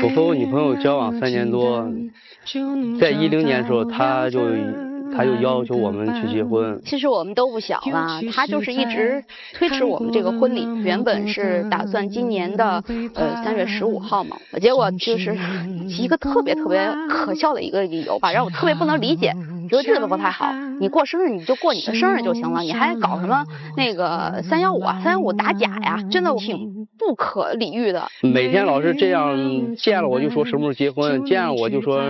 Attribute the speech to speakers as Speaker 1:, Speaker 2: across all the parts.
Speaker 1: 我和我女朋友交往3年多，在10年的时候，他就要求我们去结婚。
Speaker 2: 其实我们都不小了，他就是一直推迟我们这个婚礼。原本是打算今年的3月15号嘛，结果就是一个特别可笑的一个理由吧，让我特别不能理解。觉得日子不太好，你过生日你就过你的生日就行了，你还搞什么那个315啊，315打假呀，真的挺不可理喻的。
Speaker 1: 每天老是这样，见了我就说什么时候结婚，见了我就说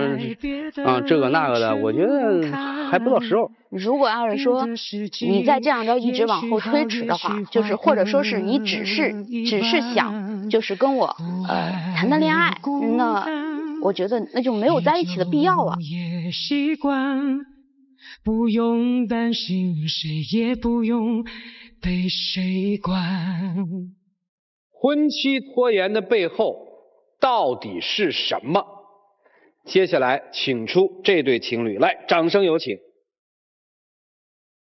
Speaker 1: 这个那个的，我觉得还不到时候。
Speaker 2: 如果要是说你再这样着一直往后推迟的话，就是或者说是你只是想就是跟我谈谈恋爱，那我觉得那就没有在一起的必要了。
Speaker 3: 不用担心，谁也不用被谁管。
Speaker 4: 婚期拖延的背后到底是什么？接下来请出这对情侣，来，掌声有请。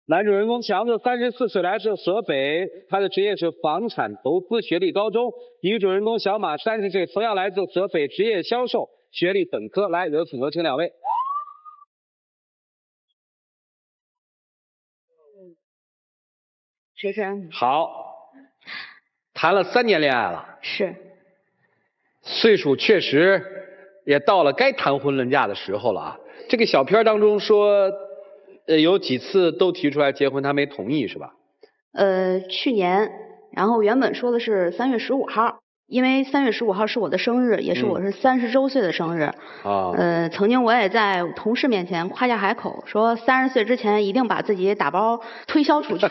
Speaker 4: 男主人公强子34岁，来自河北，他的职业是房产投资，学历高中。女主人公小马30岁，同样来自河北，职业销售，学历本科。来，有请两位。
Speaker 2: 学生
Speaker 4: 好，谈了3年恋爱了，
Speaker 2: 是，
Speaker 4: 岁数确实也到了该谈婚论嫁的时候了啊。这个小片当中说，有几次都提出来结婚，他没同意是吧？
Speaker 2: 去年，然后原本说的是3月15号。因为3月15号是我的生日，也是我是30周岁的生日。曾经我也在同事面前夸下海口，说30岁之前一定把自己打包推销出去。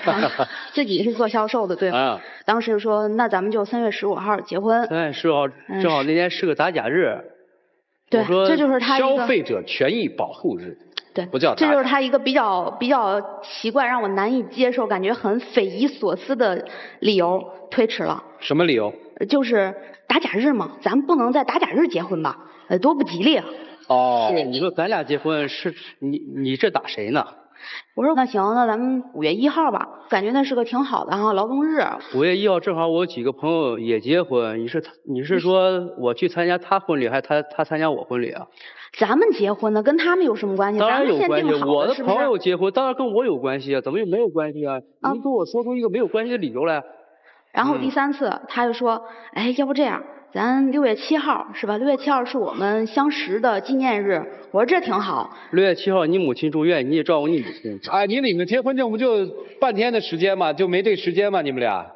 Speaker 2: 自己是做销售的，对吗？当时就说那咱们就3月15号结婚。
Speaker 1: 3月15号正好那天是个打假日。
Speaker 2: 对，这就是他
Speaker 4: 消费者权益保护日。
Speaker 2: 对，
Speaker 4: 不叫
Speaker 2: 这就是他一个比较奇怪，让我难以接受，感觉很匪夷所思的理由，推迟了。
Speaker 4: 什么理由？
Speaker 2: 就是打假日嘛，咱们不能在打假日结婚吧？多不吉利啊！
Speaker 1: 你说咱俩结婚是你这打谁呢？
Speaker 2: 我说那行，那咱们5月1号吧，感觉那是个挺好的哈，劳动日。
Speaker 1: 5月1号正好我有几个朋友也结婚，你是说我去参加他婚礼，还是他参加我婚礼啊？
Speaker 2: 咱们结婚呢，跟他们有什么关系？
Speaker 1: 当然有关系，我的
Speaker 2: 朋
Speaker 1: 友结婚，当然跟我有关系啊，怎么就没有关系啊？你给我说出一个没有关系的理由来。
Speaker 2: 然后第3次他就说，哎，要不这样，咱6月7号是吧？6月7号是我们相识的纪念日。我说这挺好。
Speaker 1: 6月7号你母亲住院，你也照顾你母亲。
Speaker 4: 哎，你领着结婚证不就半天的时间吗？就没这时间吗？你们俩？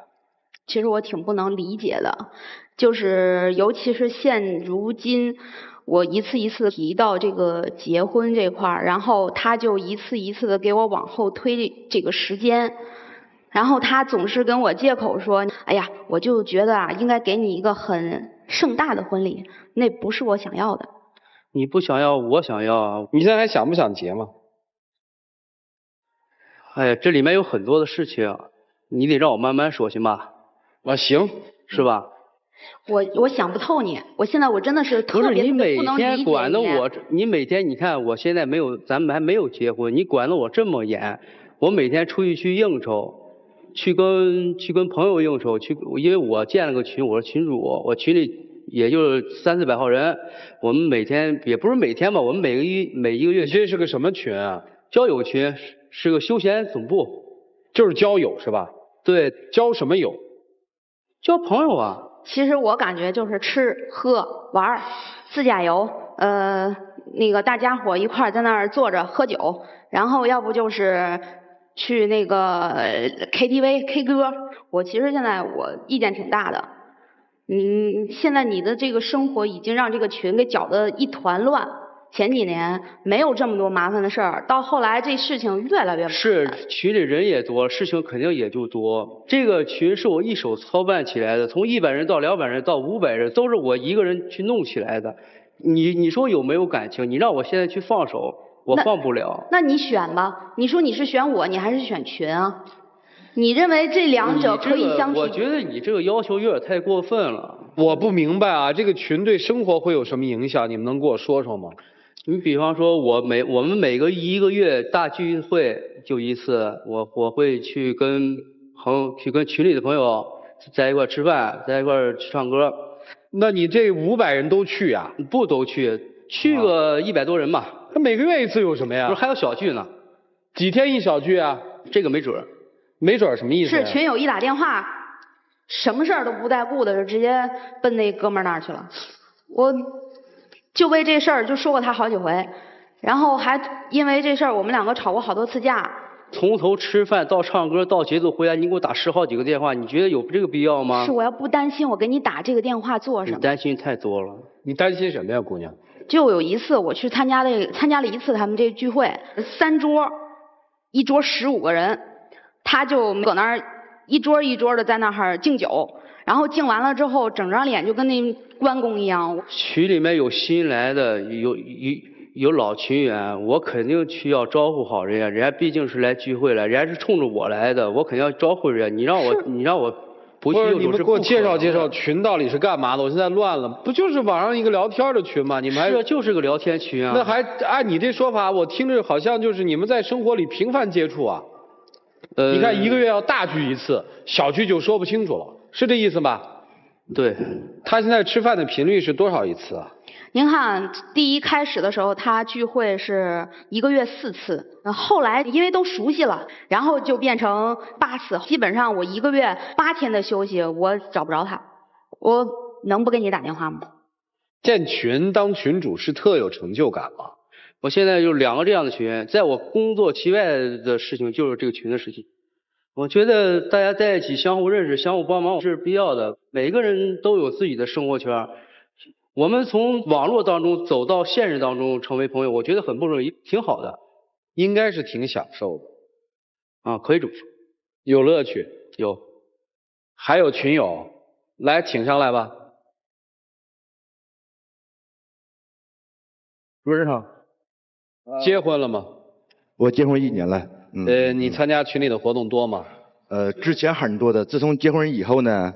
Speaker 2: 其实我挺不能理解的，就是尤其是现如今，我一次一次提到这个结婚这块儿，然后他就一次一次的给我往后推这个时间。然后他总是跟我借口说，哎呀，我就觉得啊，应该给你一个很盛大的婚礼，那不是我想要的。
Speaker 1: 你不想要，我想要啊。
Speaker 4: 你现在还想不想结吗？
Speaker 1: 哎呀，这里面有很多的事情，你得让我慢慢说行吧？
Speaker 4: 行，
Speaker 1: 是吧？
Speaker 2: 我想不透你，我现在我真的是特别不能理解你。
Speaker 1: 不是你每天管着我，你每天你看我现在没有，咱们还没有结婚，你管得我这么严，我每天出去应酬。去跟朋友应酬，因为我建了个群，我是群主，我群里也就300-400号人，我们每天也不是每天吧，我们每一个月。
Speaker 4: 这是个什么群啊？
Speaker 1: 交友群，是个休闲总部，
Speaker 4: 就是交友是吧？
Speaker 1: 对，
Speaker 4: 交什么友？
Speaker 1: 交朋友啊。
Speaker 2: 其实我感觉就是吃喝玩自驾游，那个大家伙一块在那儿坐着喝酒，然后要不就是去那个KTV K 歌。我其实现在我意见挺大的，现在你的这个生活已经让这个群给搅得一团乱。前几年没有这么多麻烦的事儿，到后来这事情越来越麻烦。
Speaker 1: 是群里人也多，事情肯定也就多。这个群是我一手操办起来的，从100人到200人到500人，都是我一个人去弄起来的。你说有没有感情？你让我现在去放手，我放不了。
Speaker 2: 那你选吧，你说你是选我，你还是选群啊？你认为这两者可以相提？
Speaker 1: 我觉得你这个要求有点太过分了。
Speaker 4: 我不明白啊，这个群对生活会有什么影响？你们能给我说说吗？
Speaker 1: 你比方说我们每一个月大聚会就一次，我会去跟群里的朋友在一块吃饭，在一块去唱歌。
Speaker 4: 那你这500人都去啊？
Speaker 1: 不都去，去个100多人吧。
Speaker 4: 那每个月一次有什么呀？
Speaker 1: 不是还有小聚呢？
Speaker 4: 几天一小聚啊？
Speaker 1: 这个没准儿。
Speaker 4: 没准儿什么意思呀？
Speaker 2: 是群友一打电话，什么事儿都不带顾的，就直接奔那哥们儿那儿去了。我就为这事儿就说过他好几回，然后还因为这事儿我们两个吵过好多次架。
Speaker 1: 从头吃饭到唱歌到节奏回来，你给我打10好几个电话，你觉得有这个必要吗？
Speaker 2: 是我要不担心，我给你打这个电话做什么？
Speaker 1: 你担心太多了。
Speaker 4: 你担心什么呀，姑娘？
Speaker 2: 就有一次我去参加了一次他们这聚会，3桌，一桌15个人，他就搁那儿一桌一桌的在那儿敬酒，然后敬完了之后，整张脸就跟那关公一样。
Speaker 1: 群里面有新来的，有老群员，我肯定去要招呼好人家，人家毕竟是来聚会了，人家是冲着我来的，我肯定要招呼人家。你让我不去，
Speaker 4: 你们给我介绍介绍群到底是干嘛的？我现在乱了，不就是网上一个聊天的群吗？你们还
Speaker 1: 是就是个聊天群啊。
Speaker 4: 那还按你这说法，我听着好像就是你们在生活里频繁接触啊。你看1个月要大聚一次，小聚就说不清楚了，是这意思吧？
Speaker 1: 对。
Speaker 4: 他现在吃饭的频率是多少一次啊？
Speaker 2: 您看，第一开始的时候，他聚会是1个月4次，后来因为都熟悉了，然后就变成8次。基本上我1个月8天的休息，我找不着他，我能不给你打电话吗？
Speaker 4: 建群当群主是特有成就感吗？
Speaker 1: 我现在就2个这样的群，在我工作其外的事情就是这个群的事情。我觉得大家在一起相互认识、相互帮忙是必要的。每个人都有自己的生活圈。我们从网络当中走到现实当中成为朋友，我觉得很不容易，挺好的，
Speaker 4: 应该是挺享受的
Speaker 1: 啊，可以这么说，
Speaker 4: 有乐趣，
Speaker 1: 有，
Speaker 4: 还有群友，来请上来吧。
Speaker 5: 主任好，
Speaker 4: 结婚了吗？
Speaker 5: 我结婚1年了。
Speaker 4: 你参加群里的活动多吗？
Speaker 5: 之前很多的，自从结婚以后呢，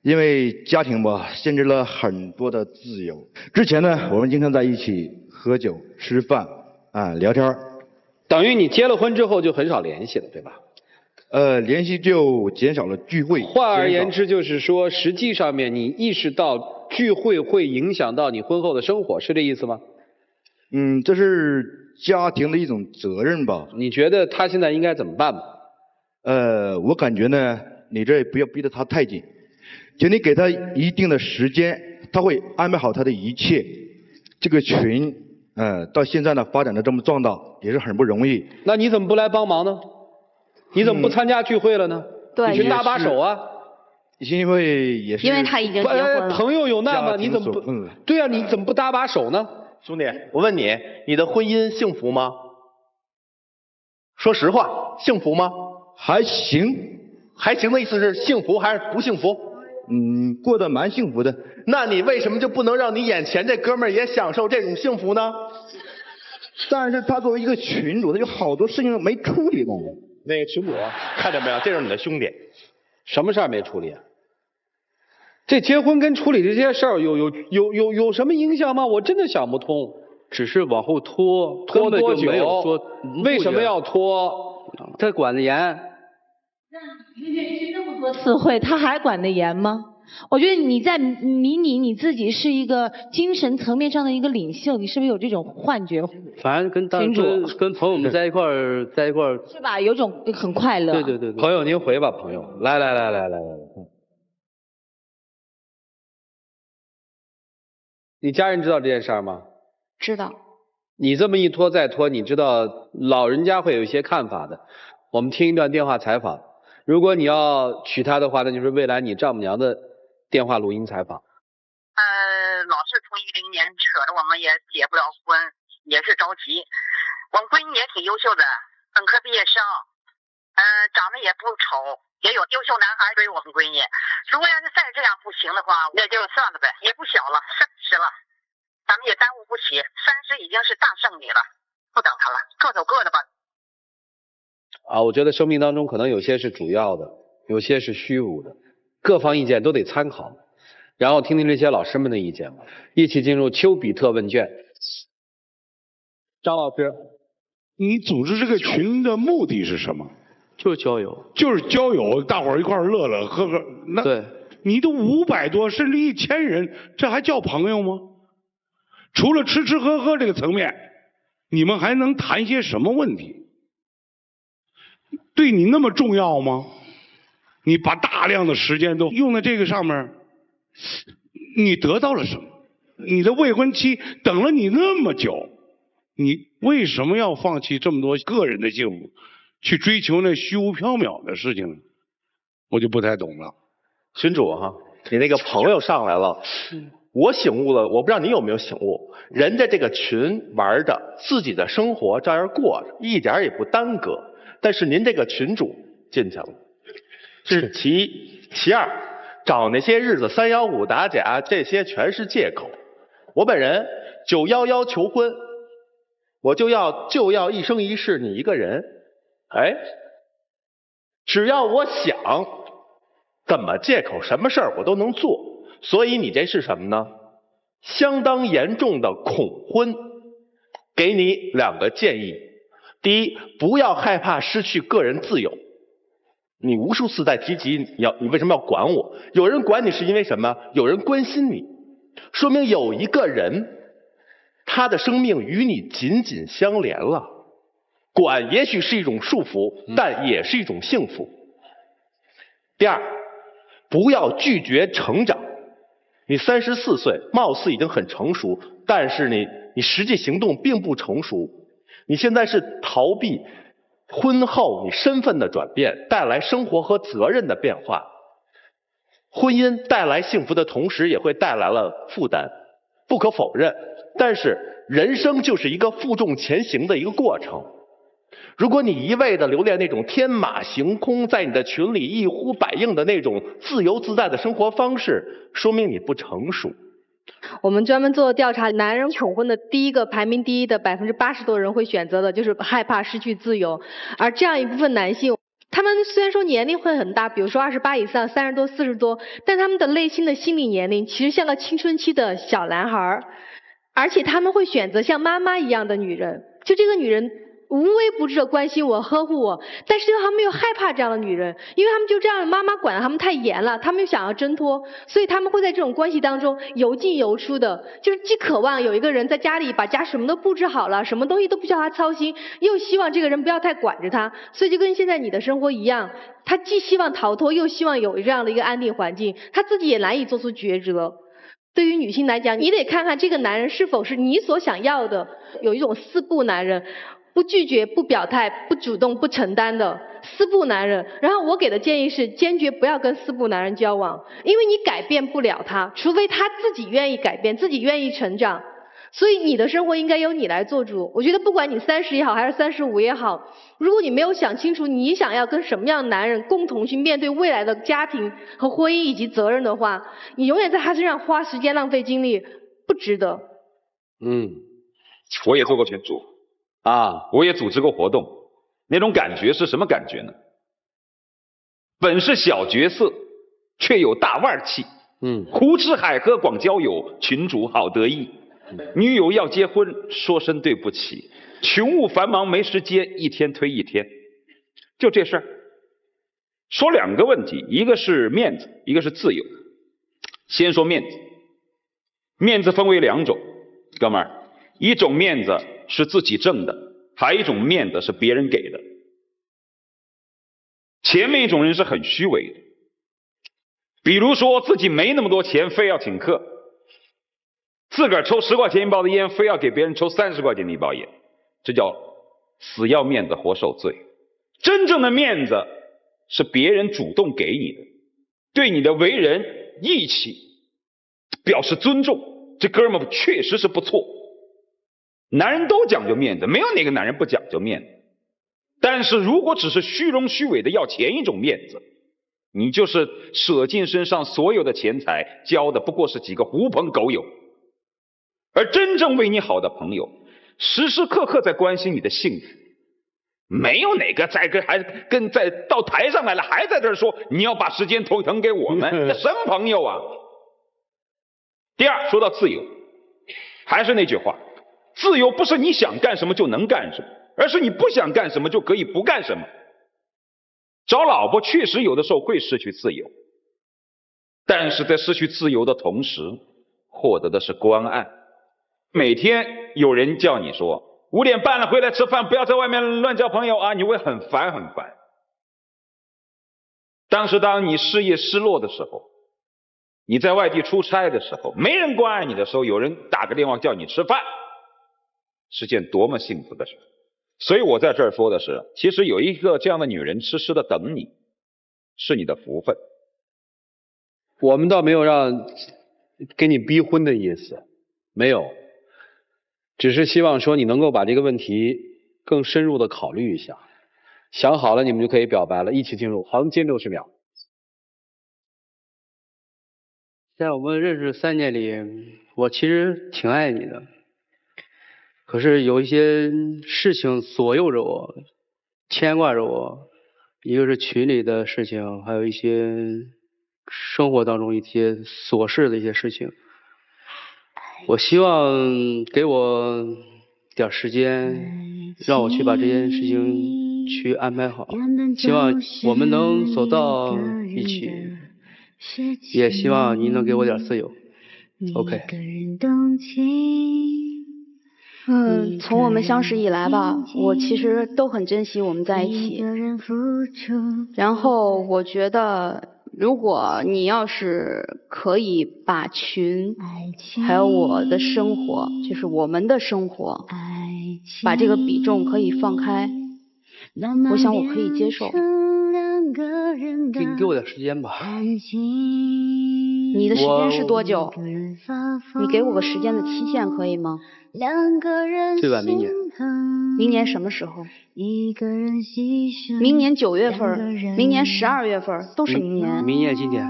Speaker 5: 因为家庭吧，限制了很多的自由。之前呢，我们经常在一起喝酒、吃饭啊、聊天。
Speaker 4: 等于你结了婚之后就很少联系了，对吧？
Speaker 5: 联系就减少了聚会。
Speaker 4: 换而言之，就是说，实际上面你意识到聚会会影响到你婚后的生活，是这意思吗？
Speaker 5: 这是家庭的一种责任吧。
Speaker 4: 你觉得他现在应该怎么办吧？
Speaker 5: 我感觉呢，你这不要逼得他太紧，就你给他一定的时间，他会安排好他的一切。这个群，到现在呢发展的这么壮大，也是很不容易。
Speaker 4: 那你怎么不来帮忙呢？你怎么不参加聚会了呢？
Speaker 2: 对，
Speaker 4: 你去搭把手啊。
Speaker 5: 因为也是
Speaker 2: 因为他已经结婚了。
Speaker 4: 朋友有难吗？你怎么不？对啊，你怎么不搭把手呢？
Speaker 6: 兄弟，我问你，你的婚姻幸福吗？说实话，幸福吗？
Speaker 5: 还行。
Speaker 6: 还行的意思是幸福还是不幸福？
Speaker 5: 过得蛮幸福的。
Speaker 6: 那你为什么就不能让你眼前这哥们儿也享受这种幸福呢？
Speaker 5: 但是他作为一个群主，他有好多事情没处理呢。
Speaker 6: 那个群主，看见没有？这是你的兄弟。
Speaker 4: 什么事儿没处理啊？这结婚跟处理这些事儿有什么影响吗？我真的想不通。
Speaker 1: 只是往后拖，
Speaker 4: 拖多久？
Speaker 1: 没有说
Speaker 4: 为什么要拖？
Speaker 1: 他管得严。
Speaker 7: 那你连续那么多次会，他还管得严吗？我觉得你在迷你你自己是一个精神层面上的一个领袖，你是不是有这种幻觉？
Speaker 1: 反正跟朋友们在一块儿
Speaker 7: 是吧？有种很快乐。
Speaker 1: 对。
Speaker 4: 朋友您回吧，朋友，来。你家人知道这件事儿吗？
Speaker 2: 知道。
Speaker 4: 你这么一拖再拖，你知道老人家会有一些看法的。我们听一段电话采访，如果你要娶她的话，那就是未来你丈母娘的电话录音采访。
Speaker 8: 老是从10年扯着我们也结不了婚，也是着急。我们闺女也挺优秀的，本科毕业生，长得也不丑，也有优秀男孩追我们闺女。如果要是再这样不行的话，那就算了呗，也不小了，30了，咱们也耽误不起，30已经是大剩女了，不等她了，各走各的吧。
Speaker 4: 我觉得生命当中可能有些是主要的，有些是虚无的，各方意见都得参考，然后听听这些老师们的意见吧。一起进入丘比特问卷。张老师，
Speaker 9: 你组织这个群的目的是什么？
Speaker 1: 就是交友。
Speaker 9: 就是交友，大伙儿一块儿乐乐呵呵。
Speaker 1: 对。
Speaker 9: 你都500多甚至1000人，这还叫朋友吗？除了吃吃喝喝这个层面，你们还能谈些什么问题？对你那么重要吗？你把大量的时间都用在这个上面，你得到了什么？你的未婚妻等了你那么久，你为什么要放弃这么多个人的幸福，去追求那虚无缥缈的事情呢？我就不太懂了。
Speaker 6: 群主哈，你那个朋友上来了，我醒悟了，我不知道你有没有醒悟。人家这个群玩着，自己的生活照样过着，一点也不耽搁。但是您这个群主进去了，这是其一。其二，找那些日子315打假，这些全是借口。我本人911求婚，我就要一生一世你一个人。哎，只要我想，怎么借口什么事儿我都能做。所以你这是什么呢？相当严重的恐婚。给你2个建议。第一，不要害怕失去个人自由。你无数次在提及你为什么要管我？有人管你是因为什么？有人关心你，说明有一个人他的生命与你紧紧相连了。管也许是一种束缚，但也是一种幸福。第二，不要拒绝成长。你34岁，貌似已经很成熟，但是你实际行动并不成熟。你现在是逃避婚后你身份的转变带来生活和责任的变化。婚姻带来幸福的同时也会带来了负担，不可否认。但是人生就是一个负重前行的一个过程。如果你一味的留恋那种天马行空，在你的群里一呼百应的那种自由自在的生活方式，说明你不成熟。
Speaker 10: 我们专门做调查，男人恐婚的排名第一的80%多人会选择的就是害怕失去自由。而这样一部分男性，他们虽然说年龄会很大，比如说28以上30多40多，但他们的内心的心理年龄其实像个青春期的小男孩，而且他们会选择像妈妈一样的女人，就这个女人无微不至的关心我呵护我，但是他们又害怕这样的女人，因为他们就这样妈妈管得他们太严了，他们又想要挣脱，所以他们会在这种关系当中由进由出的，就是既渴望有一个人在家里把家什么都布置好了，什么东西都不需要他操心，又希望这个人不要太管着他，所以就跟现在你的生活一样，他既希望逃脱，又希望有这样的一个安定环境，他自己也难以做出抉择。对于女性来讲，你得看看这个男人是否是你所想要的，有一种4不男人，不拒绝、不表态、不主动、不承担的4不男人。然后我给的建议是，坚决不要跟4不男人交往，因为你改变不了他，除非他自己愿意改变，自己愿意成长。所以你的生活应该由你来做主。我觉得不管你30也好，还是35也好，如果你没有想清楚你想要跟什么样的男人共同去面对未来的家庭和婚姻以及责任的话，你永远在他身上花时间浪费精力，不值得。
Speaker 11: 我也做过群主啊，我也组织过活动，那种感觉是什么感觉呢？本是小角色，却有大腕气。胡吃海喝广交友，群主好得意。女友要结婚，说声对不起。群务繁忙没时间，一天推一天。就这事儿，说2个问题，一个是面子，一个是自由。先说面子，面子分为2种，哥们儿，一种面子是自己挣的，还有一种面子是别人给的。前面一种人是很虚伪的，比如说自己没那么多钱，非要请客，自个儿抽10块钱一包的烟，非要给别人抽30块钱的一包烟，这叫死要面子活受罪。真正的面子是别人主动给你的，对你的为人义气表示尊重，这哥们儿确实是不错。男人都讲究面子，没有哪个男人不讲究面子。但是如果只是虚荣虚伪的要前一种面子，你就是舍尽身上所有的钱财，交的不过是几个狐朋狗友。而真正为你好的朋友，时时刻刻在关心你的幸福，没有哪个在到台上来了还在这说你要把时间投腾给我们，这什么朋友啊？第二，说到自由，还是那句话，自由不是你想干什么就能干什么，而是你不想干什么就可以不干什么。找老婆确实有的时候会失去自由，但是在失去自由的同时，获得的是关爱。每天有人叫你说5点半了回来吃饭，不要在外面乱交朋友啊，你会很烦很烦。当你事业失落的时候，你在外地出差的时候，没人关爱你的时候，有人打个电话叫你吃饭，是件多么幸福的事。所以我在这儿说的是，其实有一个这样的女人痴痴的等你，是你的福分。
Speaker 4: 我们倒没有给你逼婚的意思，没有，只是希望说你能够把这个问题更深入的考虑一下，想好了你们就可以表白了，一起进入黄金60秒。
Speaker 1: 在我们认识3年里，我其实挺爱你的，可是有一些事情左右着我，牵挂着我，一个是群里的事情，还有一些生活当中一些琐事的一些事情。我希望给我点时间，让我去把这件事情去安排好，希望我们能走到一起，也希望你能给我点自由。OK。
Speaker 2: 从我们相识以来吧，我其实都很珍惜我们在一起。然后我觉得，如果你要是可以把群，还有我的生活，就是我们的生活，把这个比重可以放开，我想我可以接受。
Speaker 1: 你给我点时间吧。
Speaker 2: 你的时间是多久？你给我个时间的期限可以吗？
Speaker 1: 最晚明年。
Speaker 2: 明年什么时候？明年9月份，明年12月份，都是明年。
Speaker 1: 明年今天。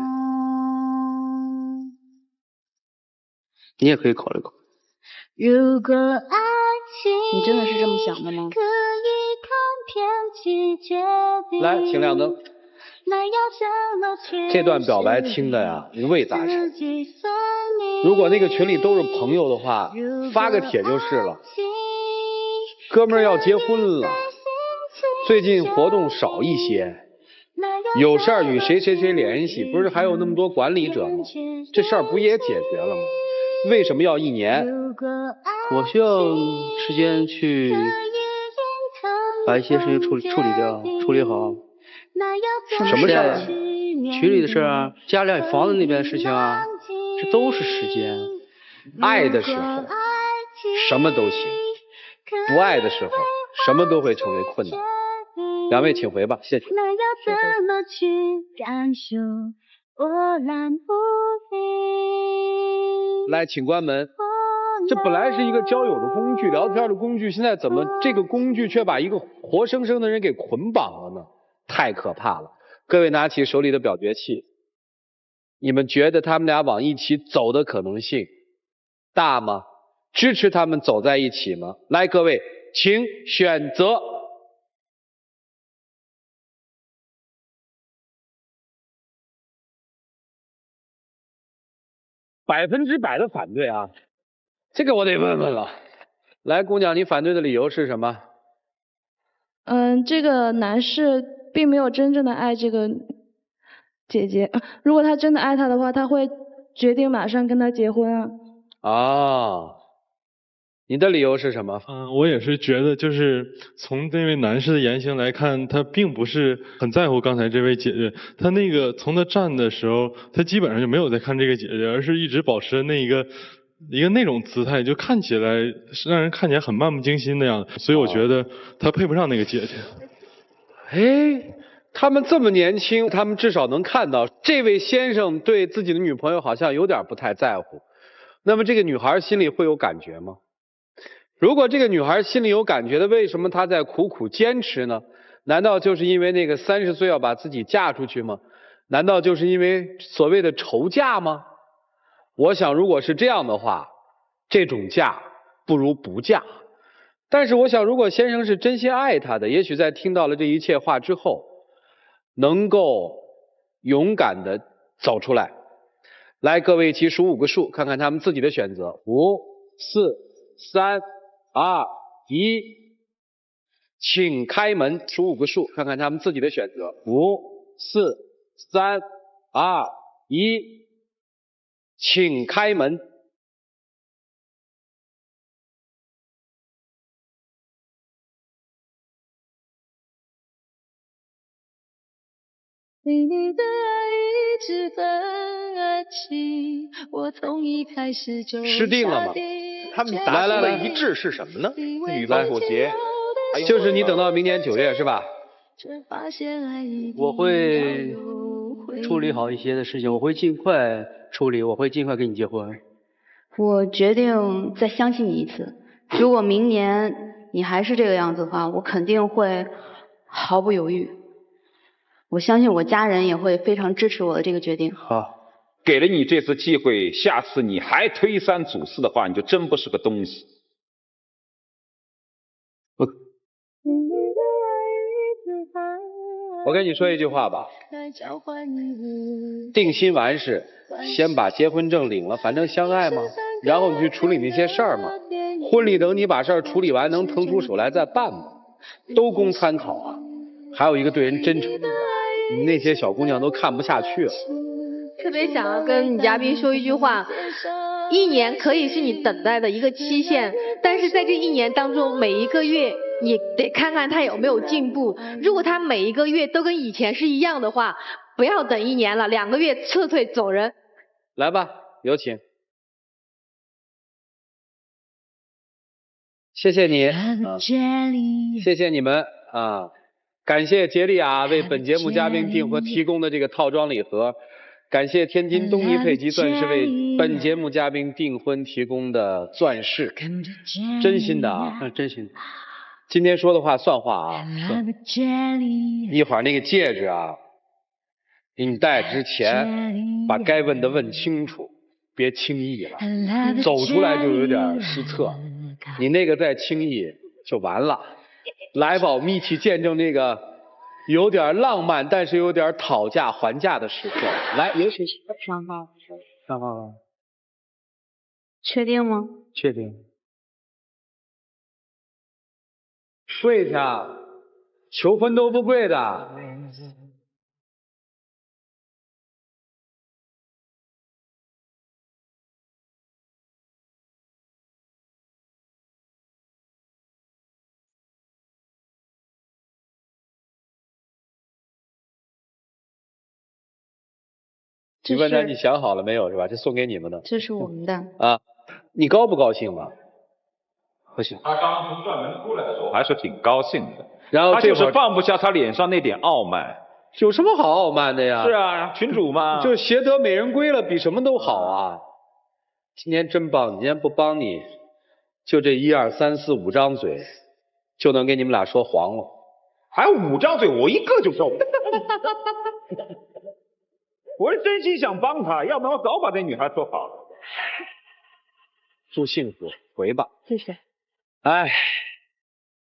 Speaker 1: 你也可以考虑考虑。
Speaker 2: 如果爱情，你真的是这么想的吗？
Speaker 4: 来，请亮灯。这段表白听的呀，胃大沉。如果那个群里都是朋友的话，发个帖就是了。哥们儿要结婚了，最近活动少一些，有事儿与谁谁谁联系，不是还有那么多管理者吗？这事儿不也解决了吗？为什么要1年？
Speaker 1: 我需要时间去把一些事情处理好。
Speaker 4: 什么事儿？
Speaker 1: 群里的事啊，家里房子那边的事情啊，这都是时间。
Speaker 4: 爱的时候什么都行，不爱的时候什么都会成为困难。2位请回吧，谢谢。来，请关门。这本来是一个交友的工具，聊天的工具，现在怎么这个工具却把一个活生生的人给捆绑了呢？太可怕了！各位拿起手里的表决器，你们觉得他们俩往一起走的可能性大吗？支持他们走在一起吗？来，各位，请选择。100%的反对啊！这个我得问问了。来，姑娘，你反对的理由是什么？
Speaker 12: 这个男士并没有真正的爱这个姐姐，如果他真的爱她的话，他会决定马上跟她结婚啊。
Speaker 4: 哦，你的理由是什么？
Speaker 13: 我也是觉得，就是从这位男士的言行来看，他并不是很在乎刚才这位姐姐。他那个从他站的时候，他基本上就没有在看这个姐姐，而是一直保持那种姿态，就看起来是让人看起来很漫不经心的样子。所以我觉得他配不上那个姐姐。
Speaker 4: 哎，他们这么年轻，他们至少能看到这位先生对自己的女朋友好像有点不太在乎。那么这个女孩心里会有感觉吗？如果这个女孩心里有感觉的，为什么她在苦苦坚持呢？难道就是因为那个30岁要把自己嫁出去吗？难道就是因为所谓的愁嫁吗？我想如果是这样的话，这种嫁不如不嫁。但是我想如果先生是真心爱她的，也许在听到了这一切话之后，能够勇敢的走出来。来，各位一起数5个数，看看他们自己的选择。5、4、3、2、1，请开门。数5个数，看看他们自己的选择。5、4、3、2、1，请开门。
Speaker 14: 对你的爱一直很近，我从一开始就
Speaker 4: 吃定了吗？
Speaker 6: 他们达成的一致是什么呢？女方妥协，
Speaker 4: 就是你等到明年9月是吧？
Speaker 1: 我会处理好一些的事情，我会尽快处理，我会尽快跟你结婚。
Speaker 2: 我决定再相信你一次，如果明年你还是这个样子的话，我肯定会毫不犹豫。我相信我家人也会非常支持我的这个决定。
Speaker 11: 好，给了你这次机会，下次你还推三阻四的话，你就真不是个东西。
Speaker 4: 我跟你说一句话吧，定心丸是先把结婚证领了，反正相爱嘛，然后你去处理那些事儿嘛。婚礼等你把事儿处理完，能腾出手来再办嘛，都供参考啊。还有一个对人真诚，你那些小姑娘都看不下去了。
Speaker 10: 特别想要跟女嘉宾说一句话，1年可以是你等待的一个期限，但是在这1年当中，每一个月你得看看他有没有进步。如果他每一个月都跟以前是一样的话，不要等1年了，2个月撤退走人。
Speaker 4: 来吧，有请。谢谢你，谢谢你们啊！感谢杰利亚为本节目嘉宾订婚提供的这个套装礼盒，感谢天津东尼佩吉钻石为本节目嘉宾订婚提供的钻饰，真心的啊，
Speaker 1: 真心的。
Speaker 4: 今天说的话算话啊，一会儿那个戒指啊，给你戴之前把该问的问清楚，别轻易了，走出来就有点失策，你那个再轻易就完了。来吧，我们一起见证这个有点浪漫但是有点讨价还价的时刻。来，有请
Speaker 2: 上号。
Speaker 1: 上号。
Speaker 2: 确定吗？
Speaker 1: 确定。
Speaker 4: 跪下，求婚都不跪的。你问他你想好了没有是吧？这送给你们的。
Speaker 2: 这是我们的。
Speaker 4: 啊，你高不高兴吗？
Speaker 1: 高兴。
Speaker 11: 他刚从转门出来的时候还是挺高兴的，
Speaker 4: 然后
Speaker 11: 他就是放不下他脸上那点傲慢。
Speaker 4: 有什么好傲慢的呀？
Speaker 11: 是啊，群主嘛，
Speaker 4: 就携得美人归了，比什么都好啊！今天真帮你，今天不帮你，就这1、2、3、4、5张嘴，就能给你们俩说黄了。
Speaker 11: 还5张嘴，我一个就够。我是真心想帮他，要不然我早把这女孩说好了。
Speaker 4: 祝幸福，回吧。
Speaker 2: 谢谢。
Speaker 4: 哎。